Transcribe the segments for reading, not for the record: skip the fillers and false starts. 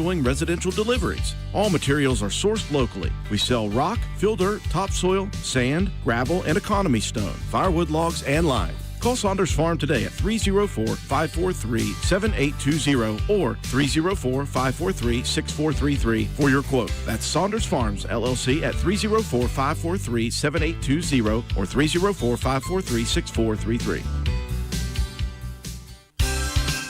handling residential deliveries. All materials are sourced locally. We sell rock, fill dirt, topsoil, sand, gravel, and economy stone, firewood logs, and lime. Call Saunders Farm today at 304-543-7820 or 304-543-6433 for your quote. That's Saunders Farms, LLC at 304-543-7820 or 304-543-6433.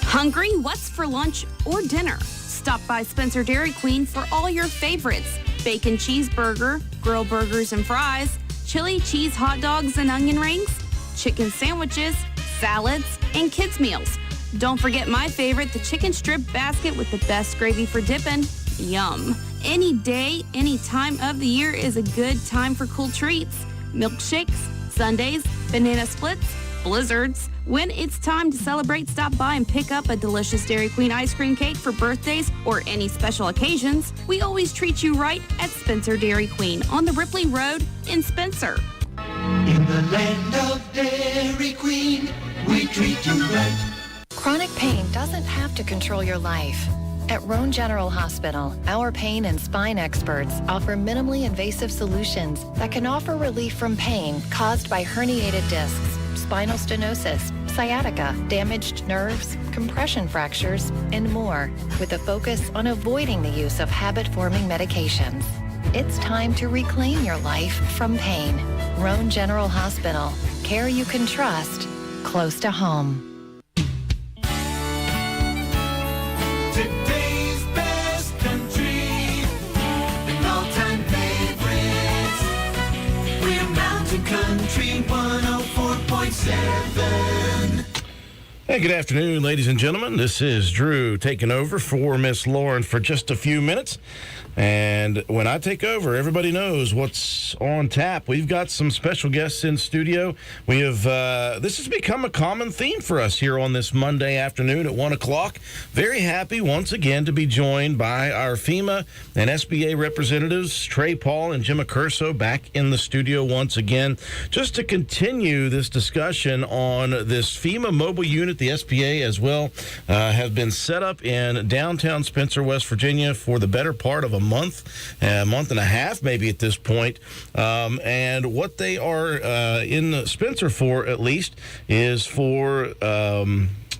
Hungry? What's for lunch or dinner? Stop by Spencer Dairy Queen for all your favorites. Bacon cheeseburger, grill burgers and fries, chili cheese hot dogs and onion rings, chicken sandwiches, salads, and kids' meals. Don't forget my favorite, the chicken strip basket with the best gravy for dipping. Yum. Any day, any time of the year is a good time for cool treats. Milkshakes, sundaes, banana splits, blizzards. When it's time to celebrate, stop by and pick up a delicious Dairy Queen ice cream cake for birthdays or any special occasions. We always treat you right at Spencer Dairy Queen on the Ripley Road in Spencer. In the land of Dairy Queen, we treat you right. Chronic pain doesn't have to control your life. At Roan General Hospital, our pain and spine experts offer minimally invasive solutions that can offer relief from pain caused by herniated discs, spinal stenosis, sciatica, damaged nerves, compression fractures, and more, with a focus on avoiding the use of habit-forming medications. It's time to reclaim your life from pain. Roan General Hospital. Care you can trust, close to home. Today's best country and all-time favorites. We're Mountain Country 104.7. Hey, good afternoon, ladies and gentlemen. This is Drew taking over for Miss Lauren for just a few minutes. And when I take over, everybody knows what's on tap. We've got some special guests in studio. We have this has become a common theme for us here on this Monday afternoon at 1 o'clock. Very happy once again to be joined by our FEMA and SBA representatives, Trey, Paul, and Jim Accurso, back in the studio once again, just to continue this discussion on this FEMA mobile unit. The SBA as well have been set up in downtown Spencer, West Virginia for the better part of a month and a half maybe at this point. And what they are in Spencer for, at least, is for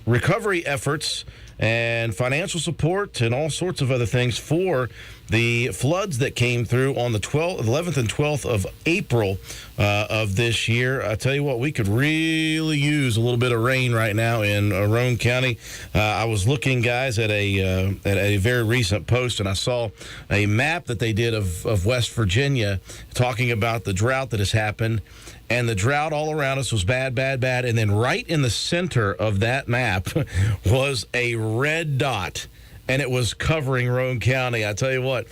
recovery efforts and financial support and all sorts of other things for the floods that came through on the 11th and 12th of April of this year. I tell you what, we could really use a little bit of rain right now in Roane County. I was looking, guys, at a very recent post, and I saw a map that they did of West Virginia talking about the drought that has happened. And the drought all around us was bad, bad, bad. And then right in the center of that map was a red dot, and it was covering Roane County. I tell you what,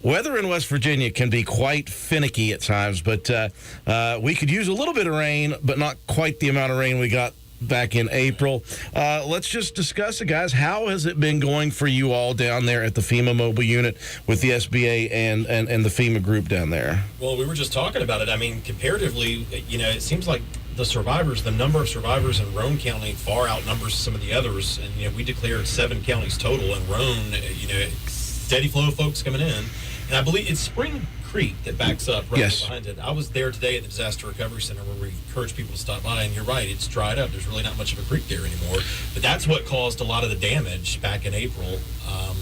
weather in West Virginia can be quite finicky at times, but we could use a little bit of rain, but not quite the amount of rain we got back in April. Let's just discuss it, guys. How has it been going for you all down there at the FEMA mobile unit with the SBA and the FEMA group down there? Well, we were just talking about it. I mean, comparatively, it seems like the number of survivors in Roane County far outnumbers some of the others. And, we declared 7 counties total in Roane, steady flow of folks coming in. And I believe it's Spring Creek that backs up right behind it. I was there today at the Disaster Recovery Center where we encourage people to stop by, and you're right, it's dried up. There's really not much of a creek there anymore. But that's what caused a lot of the damage back in April. I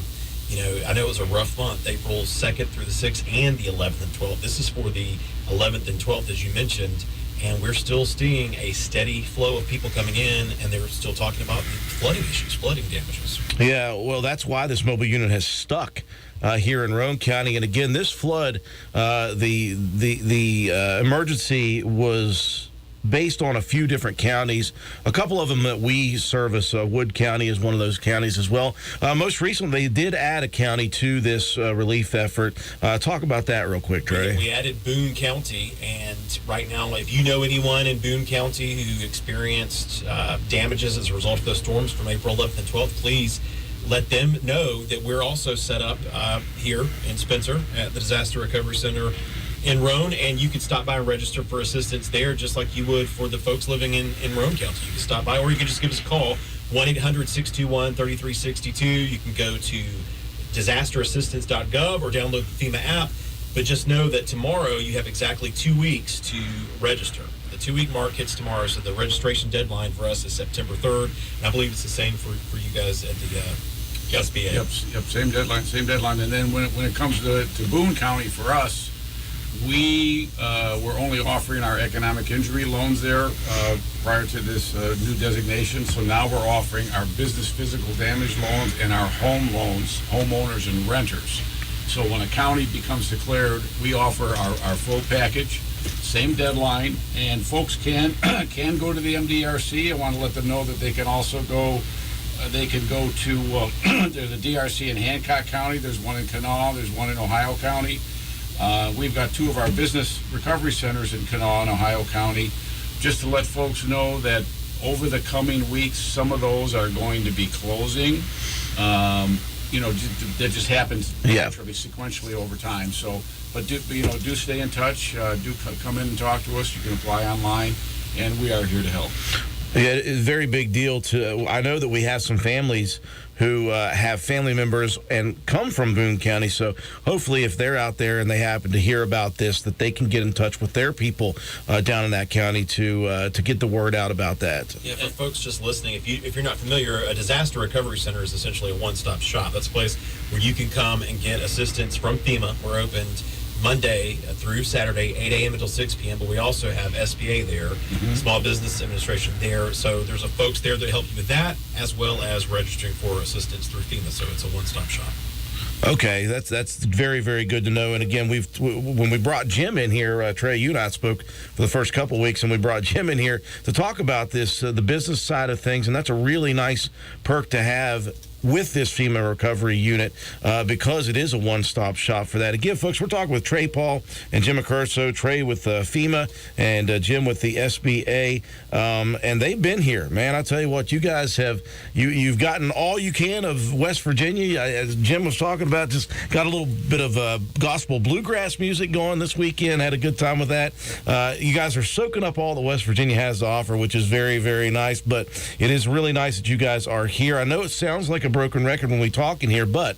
know it was a rough month, April 2nd through the 6th and the 11th and 12th. This is for the 11th and 12th, as you mentioned, and we're still seeing a steady flow of people coming in, and they're still talking about flooding issues, flooding damages. Yeah, well, that's why this mobile unit has stuck here in Roane County. And again, this flood, the emergency was based on a few different counties. A couple of them that we service, Wood County is one of those counties as well. Most recently, they did add a county to this relief effort. Talk about that real quick, Trey. We added Boone County, and right now, if you know anyone in Boone County who experienced damages as a result of those storms from April 11th and 12th, please let them know that we're also set up here in Spencer at the Disaster Recovery Center in Roane, and you could stop by and register for assistance there just like you would for the folks living in Roane County. You can stop by, or you can just give us a call, 1-800-621-3362. You can go to disasterassistance.gov or download the FEMA app. But just know that tomorrow you have exactly 2 weeks to register. The 2-week mark hits tomorrow, so the registration deadline for us is September 3rd. And I believe it's the same for you guys at the SBA. Yep, same deadline. And then when it comes to Boone County, for us, we're only offering our economic injury loans there prior to this new designation. So now we're offering our business physical damage loans and our home loans, homeowners and renters. So when a county becomes declared, we offer our full package, same deadline, and folks can go to the MDRC. I want to let them know that they can also go. They can go to there's a DRC in Hancock County. There's one in Kanawha. There's one in Ohio County. We've got 2 of our business recovery centers in Kanawha and Ohio County. Just to let folks know that over the coming weeks, some of those are going to be closing. That just happens naturally, sequentially over time. So, but do stay in touch. Do come in and talk to us. You can apply online, and we are here to help. Yeah, it's a very big deal. I know that we have some families who have family members and come from Boone County. So hopefully if they're out there and they happen to hear about this, that they can get in touch with their people down in that county to get the word out about that. Yeah, for folks just listening, if you're not familiar, a disaster recovery center is essentially a one-stop shop. That's a place where you can come and get assistance from FEMA. We're opened Monday through Saturday, 8 a.m. until 6 p.m., but we also have SBA there, Small Business Administration there. So there's folks there that help you with that, as well as registering for assistance through FEMA. So it's a one-stop shop. Okay, that's very, very good to know. And again, when we brought Jim in here, Trey, you and I spoke for the first couple of weeks, and we brought Jim in here to talk about this, the business side of things, and that's a really nice perk to have with this FEMA recovery unit because it is a one-stop shop for that. Again, folks, we're talking with Trey Paul and Jim Accurso. Trey with FEMA and Jim with the SBA, and they've been here, man. I tell you what, you guys you've gotten all you can of West Virginia. As Jim was talking about, just got a little bit of gospel bluegrass music going this weekend. Had a good time with that. You guys are soaking up all that West Virginia has to offer, which is very, very nice. But it is really nice that you guys are here. I know it sounds like a broken record when we talk in here, but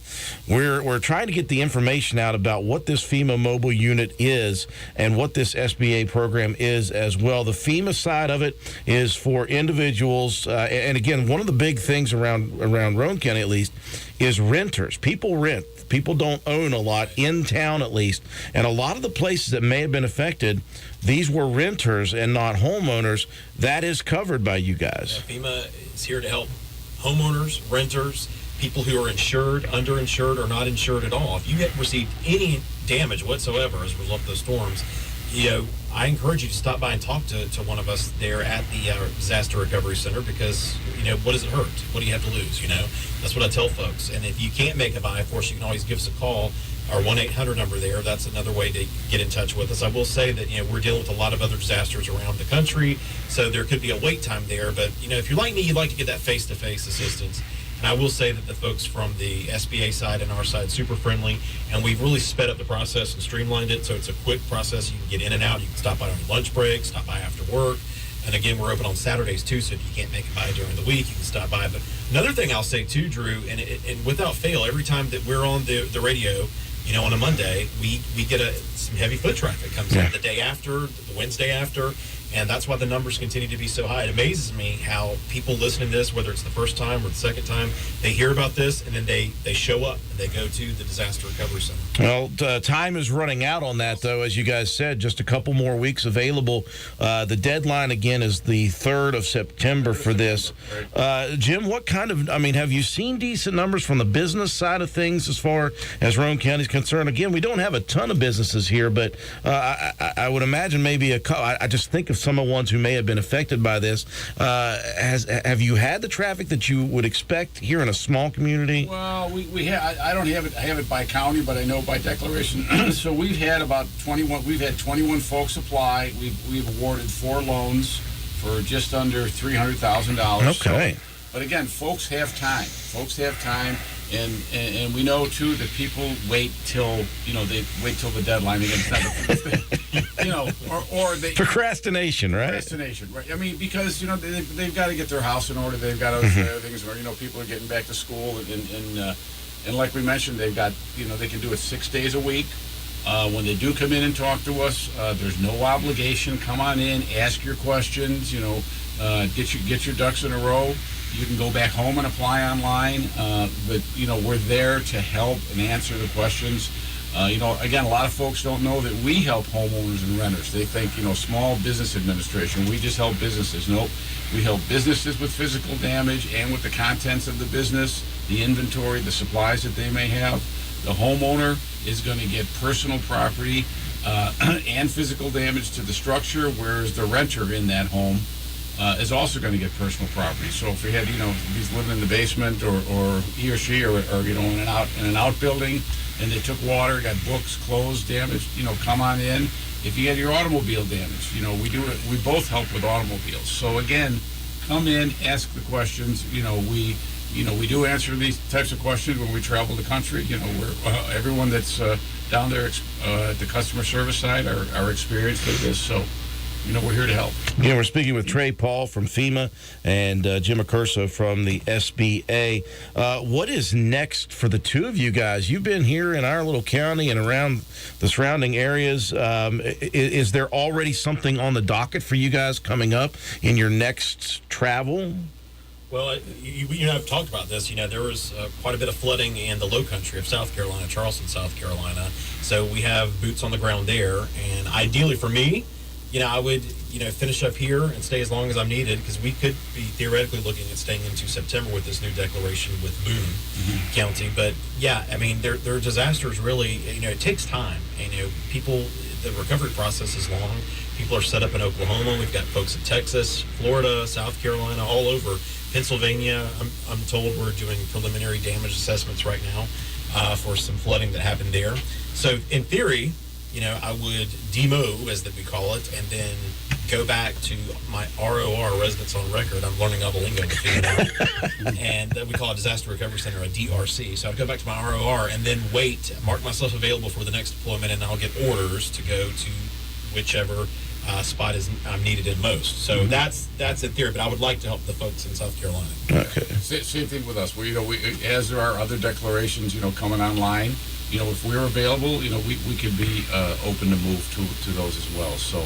we're trying to get the information out about what this FEMA mobile unit is and what this SBA program is as well. The FEMA side of it is for individuals, and again, one of the big things around Roane County at least is renters. People rent. People don't own a lot in town at least, and a lot of the places that may have been affected, these were renters and not homeowners. That is covered by you guys. Yeah, FEMA is here to help homeowners, renters, people who are insured, underinsured, or not insured at all. If you have received any damage whatsoever as a result of those storms, I encourage you to stop by and talk to one of us there at the Disaster Recovery Center because, what does it hurt? What do you have to lose? That's what I tell folks. And if you can't make it by, of course, you can always give us a call. Our 1-800 number there, that's another way to get in touch with us. I will say that, we're dealing with a lot of other disasters around the country, so there could be a wait time there. But, if you're like me, you'd like to get that face-to-face assistance. And I will say that the folks from the SBA side and our side super friendly, and we've really sped up the process and streamlined it, so it's a quick process. You can get in and out. You can stop by on your lunch break, stop by after work. And again, we're open on Saturdays too, so if you can't make it by during the week, you can stop by. But another thing I'll say too, Drew, and without fail, every time that we're on the radio, on a Monday, we get some heavy foot traffic comes in the day after, the Wednesday after, and that's why the numbers continue to be so high. It amazes me how people listening to this, whether it's the first time or the second time, they hear about this and then they show up and they go to the Disaster Recovery Center. Well, time is running out on that, though, as you guys said, just a couple more weeks available. The deadline, again, is the 3rd of September for this. Jim, what kind of, have you seen decent numbers from the business side of things as far as Roane County is concerned? Again, we don't have a ton of businesses here, but I would imagine maybe I just think of some of the ones who may have been affected by this. Have you had the traffic that you would expect here in a small community? Well, we have. I don't have it. I have it by county, but I know by declaration. So we've had about 21. We've had 21 folks apply. We've awarded 4 loans for just under $300,000. Okay. So, but again, folks have time. And we know too that people wait till the deadline again. It's not or they procrastination, right? Procrastination, right? Because they've got to get their house in order. They've got other things, or people are getting back to school, and And like we mentioned, they've got, they can do it 6 days a week. When they do come in and talk to us, there's no obligation. Come on in, ask your questions, get your ducks in a row. You can go back home and apply online, but we're there to help and answer the questions. Again, a lot of folks don't know that we help homeowners and renters. They think, small business administration. We just help businesses. Nope. We help businesses with physical damage and with the contents of the business, the inventory, the supplies that they may have. The homeowner is going to get personal property and physical damage to the structure, whereas the renter in that home is also going to get personal property. So if we had, if he's living in the basement or he or she or in an outbuilding, and they took water, got books, clothes damaged, come on in. If you had your automobile damaged, we both help with automobiles. So again, come in, ask the questions. We do answer these types of questions when we travel the country. Everyone that's down there at the customer service side are experienced with this. So, we're here to help. We're speaking with Trey Paul from FEMA and Jim Accurso from the SBA. What is next for the two of you guys? You've been here in our little county and around the surrounding areas. Is there already something on the docket for you guys coming up in your next travel? Well, I've talked about this. There was quite a bit of flooding in the low country of South Carolina, Charleston, South Carolina. So we have boots on the ground there. And ideally for me, I would, finish up here and stay as long as I'm needed, because we could be theoretically looking at staying into September with this new declaration with Boone County. But yeah, I mean, their disasters really, it takes time. People, the recovery process is long. People are set up in Oklahoma. We've got folks in Texas, Florida, South Carolina, all over. Pennsylvania, I'm told we're doing preliminary damage assessments right now for some flooding that happened there. So in theory, I would demo, as that we call it, and then go back to my ROR, residence on record. I'm learning all the lingo in the field now. And we call it Disaster Recovery Center, a DRC. So I'd go back to my ROR and then mark myself available for the next deployment, and I'll get orders to go to whichever spot I'm needed in most. So that's in theory, but I would like to help the folks in South Carolina. Okay. Same thing with us. We as there are other declarations, coming online, if we're available, we could be open to move to those as well. So,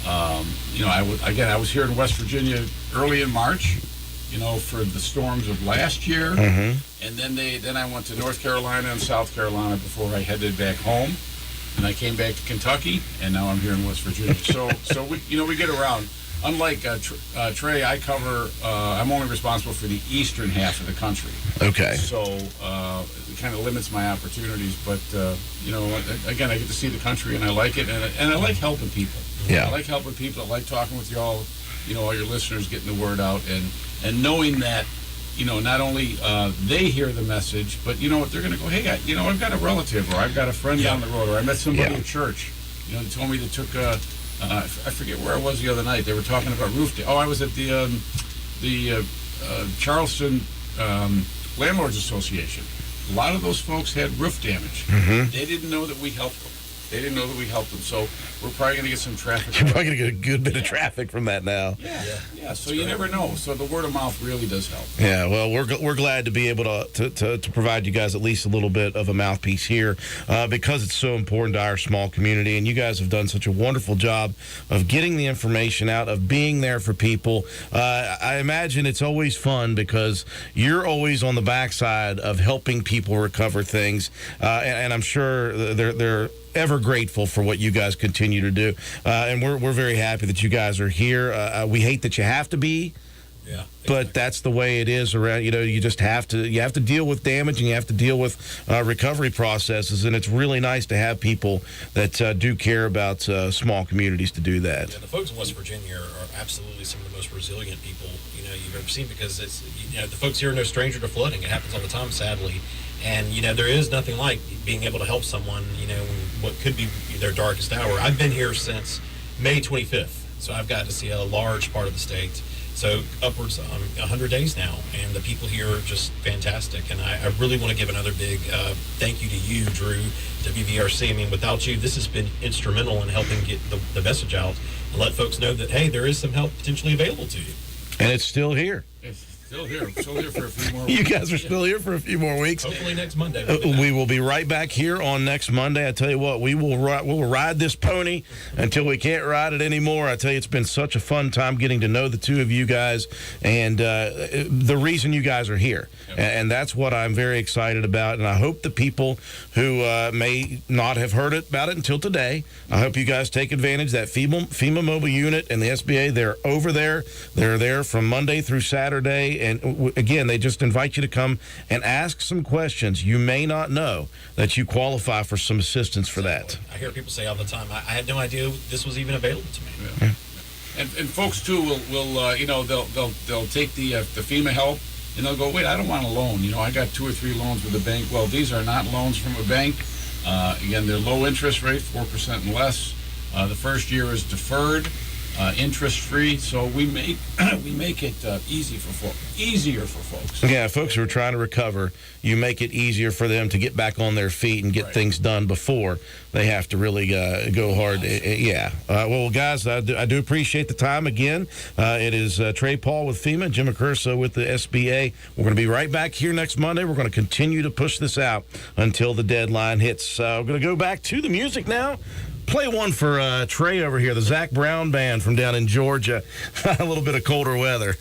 I was here in West Virginia early in March, for the storms of last year, and then I went to North Carolina and South Carolina before I headed back home, and I came back to Kentucky, and now I'm here in West Virginia. So we get around. Unlike Trey, I cover. I'm only responsible for the eastern half of the country. Okay. So it kind of limits my opportunities, but again, I get to see the country, and I like it, and I like helping people. Yeah. I like helping people. I like talking with y'all, all your listeners, getting the word out, and knowing that, not only they hear the message, but they're going to go, hey, I've got a relative, or I've got a friend down the road, or I met somebody at church. They told me they took. I forget where I was the other night. They were talking about roof damage. I was at the Charleston Landlords Association. A lot of those folks had roof damage. They didn't know that we helped them. So we're probably going to get some traffic. You're probably going to get a good bit of traffic from that now. Yeah. So you never know. So the word of mouth really does help. Yeah. Well, we're glad to be able to provide you guys at least a little bit of a mouthpiece here because it's so important to our small community, and you guys have done such a wonderful job of getting the information out, of being there for people. I imagine it's always fun because you're always on the backside of helping people recover things, and I'm sure they're ever grateful for what you guys continue to do, and we're very happy that you guys are here. We hate that you have to be, but that's the way it is around. You just have to deal with damage, and you have to deal with recovery processes, and it's really nice to have people that do care about small communities to do that. The folks in West Virginia are absolutely some of the most resilient people you've ever seen, because it's the folks here are no stranger to flooding. It happens all the time, sadly. And, there is nothing like being able to help someone, in what could be their darkest hour. I've been here since May 25th, so I've got to see a large part of the state. So upwards of 100 days now, and the people here are just fantastic. And I really want to give another big thank you to you, Drew, WVRC. I mean, without you, this has been instrumental in helping get the message out and let folks know that, hey, there is some help potentially available to you. And it's still here. Still here for a few more You weeks. guys are still here for a few more weeks. Hopefully next Monday. We'll be back. We will be right back here on next Monday. I tell you what, we will ride this pony until we can't ride it anymore. I tell you, it's been such a fun time getting to know the two of you guys and the reason you guys are here. And that's what I'm very excited about. And I hope the people who may not have heard about it until today, I hope you guys take advantage of that FEMA mobile unit and the SBA. They're over there. They're there from Monday through Saturday. And again, they just invite you to come and ask some questions. You may not know that you qualify for some assistance for that. I hear people say all the time, I had no idea this was even available to me. Yeah. And folks too will you know, they'll take the FEMA help and they'll go, wait, I don't want a loan. You know, I got 2 or 3 loans with the bank. Well, these are not loans from a bank. Again, they're low interest rate, 4% and less. The first year is deferred, interest free. So we make it easier for folks. Yeah, folks who are trying to recover, you make it easier for them to get back on their feet and get things done before they have to really go hard. Well, guys, I do appreciate the time again. It is Trey Paul with FEMA, Jim Accurso with the SBA. We're going to be right back here next Monday. We're going to continue to push this out until the deadline hits. We're going to go back to the music now. Play one for Trey over here, the Zach Brown Band from down in Georgia. A little bit of colder weather.